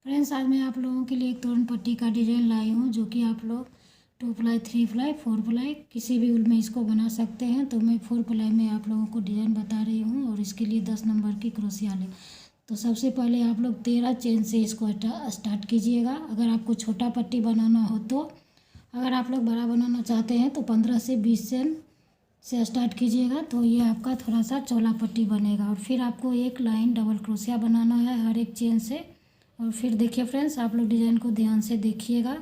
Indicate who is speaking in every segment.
Speaker 1: Friends, आज मैं आप लोगों के लिए एक तोरण पट्टी का डिज़ाइन लाई हूँ, जो कि आप लोग 2 प्लाई, 3 प्लाई, 4 प्लाई किसी भी ऊल में इसको बना सकते हैं। तो मैं 4 प्लाई में आप लोगों को डिज़ाइन बता रही हूँ और इसके लिए 10 नंबर की क्रोशिया लें। तो सबसे पहले आप लोग 13 चेन से इसको स्टार्ट कीजिएगा। अगर आपको छोटा पट्टी बनाना हो तो, अगर आप लोग बड़ा बनाना चाहते हैं तो 15 से 20 चेन से स्टार्ट कीजिएगा। तो ये आपका थोड़ा सा चौड़ा पट्टी बनेगा। और फिर आपको एक लाइन डबल क्रोशिया बनाना है हर एक चेन से। और फिर देखिए फ्रेंड्स, आप लोग डिज़ाइन को ध्यान से देखिएगा।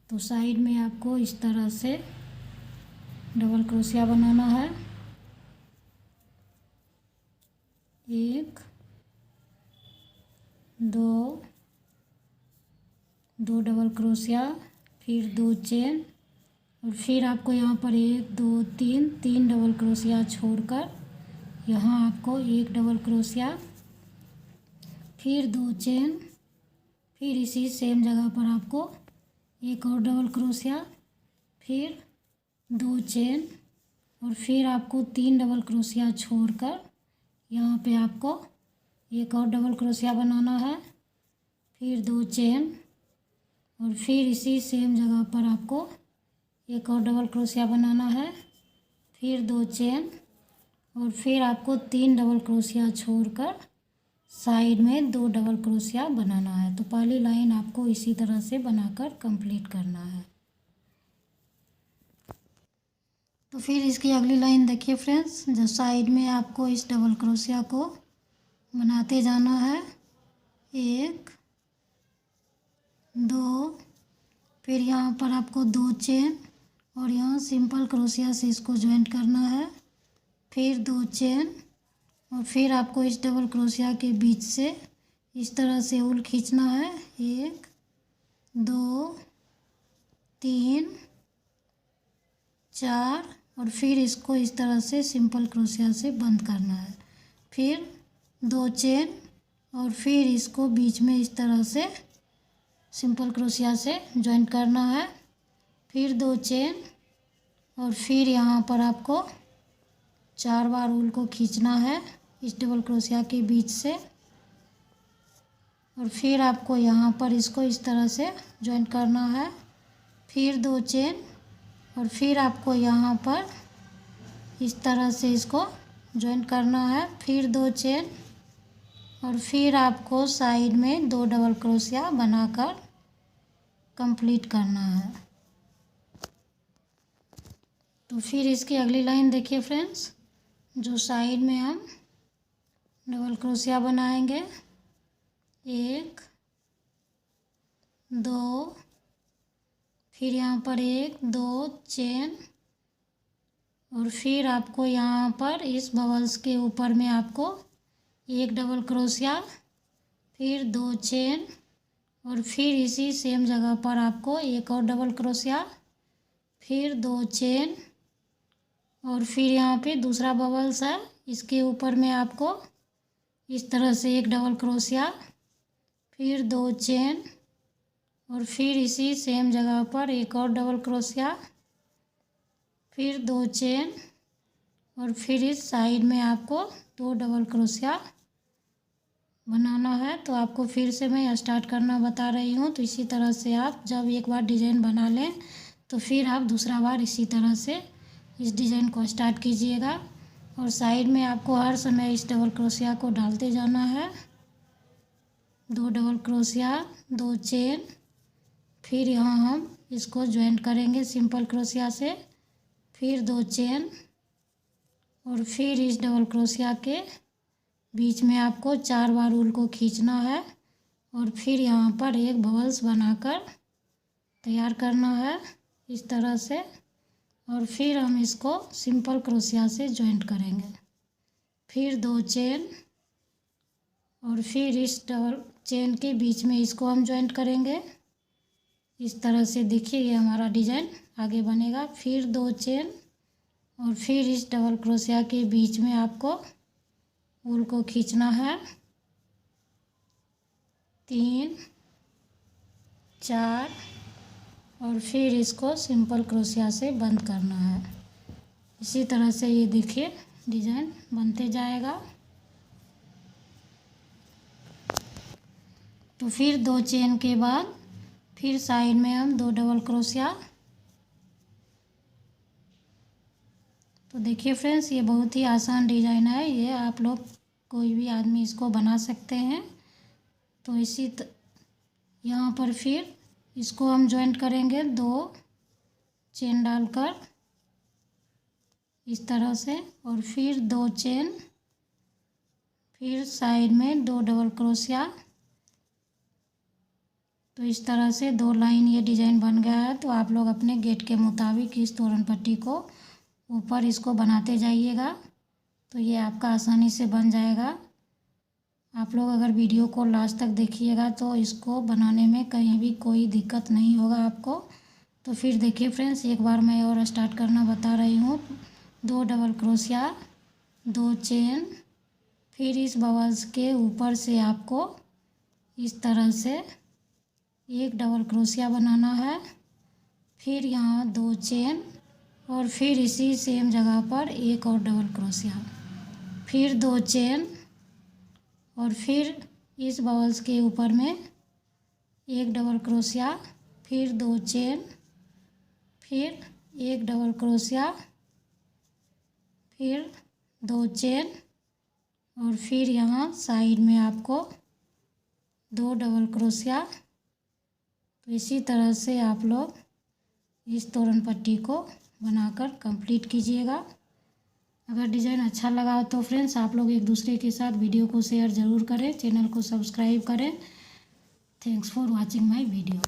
Speaker 1: तो साइड में आपको इस तरह से डबल क्रोशिया बनाना है। 1 2 2 डबल क्रोशिया, फिर 2 चेन, और फिर आपको यहाँ पर 1 2 3 डबल क्रोशिया छोड़कर यहाँ आपको 1 डबल क्रोशिया, फिर 2 चेन, फिर इसी सेम जगह पर आपको एक और डबल क्रोशिया, फिर 2 चेन, और फिर आपको 3 डबल क्रोशिया छोड़कर यहाँ पे आपको एक और डबल क्रोशिया बनाना है, फिर 2 चेन, और फिर इसी सेम जगह पर आपको एक और डबल क्रोशिया बनाना है, फिर 2 चेन, और फिर आपको 3 डबल क्रोशिया छोड़कर साइड में 2 डबल क्रोशिया बनाना है। तो पहली लाइन आपको इसी तरह से बनाकर कंप्लीट करना है। तो फिर इसकी अगली लाइन देखिए फ्रेंड्स, जो साइड में आपको इस डबल क्रोशिया को बनाते जाना है। 1 2, फिर यहाँ पर आपको 2 चेन, और यहाँ सिंपल क्रोशिया से इसको ज्वाइंट करना है, फिर 2 चेन, और फिर आपको इस डबल क्रोशिया के बीच से इस तरह से ऊल खींचना है। 1 2 3 4, और फिर इसको इस तरह से सिंपल क्रोशिया से बंद करना है, फिर 2 चेन, और फिर इसको बीच में इस तरह से सिंपल क्रोशिया से जॉइंट करना है, फिर 2 चेन, और फिर यहाँ पर आपको 4 बार ऊल को खींचना है इस डबल क्रोशिया के बीच से, और फिर आपको यहाँ पर इसको इस तरह से जॉइंट करना है, फिर 2 चेन, और फिर आपको यहाँ पर इस तरह से इसको जॉइंट करना है, फिर 2 चेन, और फिर आपको साइड में 2 डबल क्रोशिया बनाकर कंप्लीट करना है। तो फिर इसकी अगली लाइन देखिए फ्रेंड्स, जो साइड में हम डबल क्रोशिया बनाएंगे। 1 2, फिर यहाँ पर 1 2 चेन, और फिर आपको यहाँ पर इस बबल्स के ऊपर में आपको एक डबल क्रोशिया, फिर 2 चेन, और फिर इसी सेम जगह पर आपको एक और डबल क्रोशिया, फिर 2 चेन, और फिर यहाँ पे दूसरा बबल्स है, इसके ऊपर में आपको इस तरह से एक डबल क्रोशिया, फिर 2 चेन, और फिर इसी सेम जगह पर एक और डबल क्रोशिया, फिर 2 चेन, और फिर इस साइड में आपको 2 डबल क्रोशिया बनाना है। तो आपको फिर से मैं स्टार्ट करना बता रही हूँ। तो इसी तरह से आप जब एक बार डिज़ाइन बना लें तो फिर आप दूसरा बार इसी तरह से इस डिज़ाइन को स्टार्ट कीजिएगा, और साइड में आपको हर समय इस डबल क्रोशिया को डालते जाना है। 2 डबल क्रोशिया, 2 चेन, फिर यहाँ हम इसको ज्वाइंट करेंगे सिंपल क्रोशिया से, फिर 2 चेन, और फिर इस डबल क्रोशिया के बीच में आपको 4 बार ऊल को खींचना है, और फिर यहाँ पर एक बबल्स बनाकर तैयार करना है इस तरह से, और फिर हम इसको सिंपल क्रोशिया से ज्वाइंट करेंगे, फिर 2 चेन, और फिर इस डबल चेन के बीच में इसको हम ज्वाइंट करेंगे इस तरह से। देखिए ये हमारा डिज़ाइन आगे बनेगा, फिर 2 चेन, और फिर इस डबल क्रोशिया के बीच में आपको ऊल को खींचना है। 3 4, और फिर इसको सिंपल क्रोशिया से बंद करना है। इसी तरह से ये देखिए डिज़ाइन बनते जाएगा। तो फिर 2 चेन के बाद फिर साइड में हम 2 डबल क्रोशिया। तो देखिए फ्रेंड्स, ये बहुत ही आसान डिज़ाइन है, ये आप लोग कोई भी आदमी इसको बना सकते हैं। तो यहाँ पर फिर इसको हम जॉइंट करेंगे 2 चेन डालकर इस तरह से, और फिर 2 चेन, फिर साइड में 2 डबल क्रोशिया। तो इस तरह से 2 लाइन ये डिज़ाइन बन गया है। तो आप लोग अपने गेट के मुताबिक इस तोरण पट्टी को ऊपर इसको बनाते जाइएगा, तो ये आपका आसानी से बन जाएगा। आप लोग अगर वीडियो को लास्ट तक देखिएगा तो इसको बनाने में कहीं भी कोई दिक्कत नहीं होगा आपको। तो फिर देखिए फ्रेंड्स, एक बार मैं और स्टार्ट करना बता रही हूँ। 2 डबल क्रोशिया, 2 चेन, फिर इस बबल्स के ऊपर से आपको इस तरह से 1 डबल क्रोशिया बनाना है, फिर यहाँ 2 चेन, और फिर इसी सेम जगह पर 1 और डबल क्रोशिया, फिर 2 चेन, और फिर इस बबल्स के ऊपर में 1 डबल क्रोशिया, फिर 2 चेन, फिर 1 डबल क्रोशिया, फिर 2 चेन, और फिर यहाँ साइड में आपको 2 डबल क्रोशिया। तो इसी तरह से आप लोग इस तोरण पट्टी को बनाकर कंप्लीट कीजिएगा। अगर डिज़ाइन अच्छा लगा तो फ्रेंड्स आप लोग एक दूसरे के साथ वीडियो को शेयर ज़रूर करें, चैनल को सब्सक्राइब करें। Thanks for watching my video.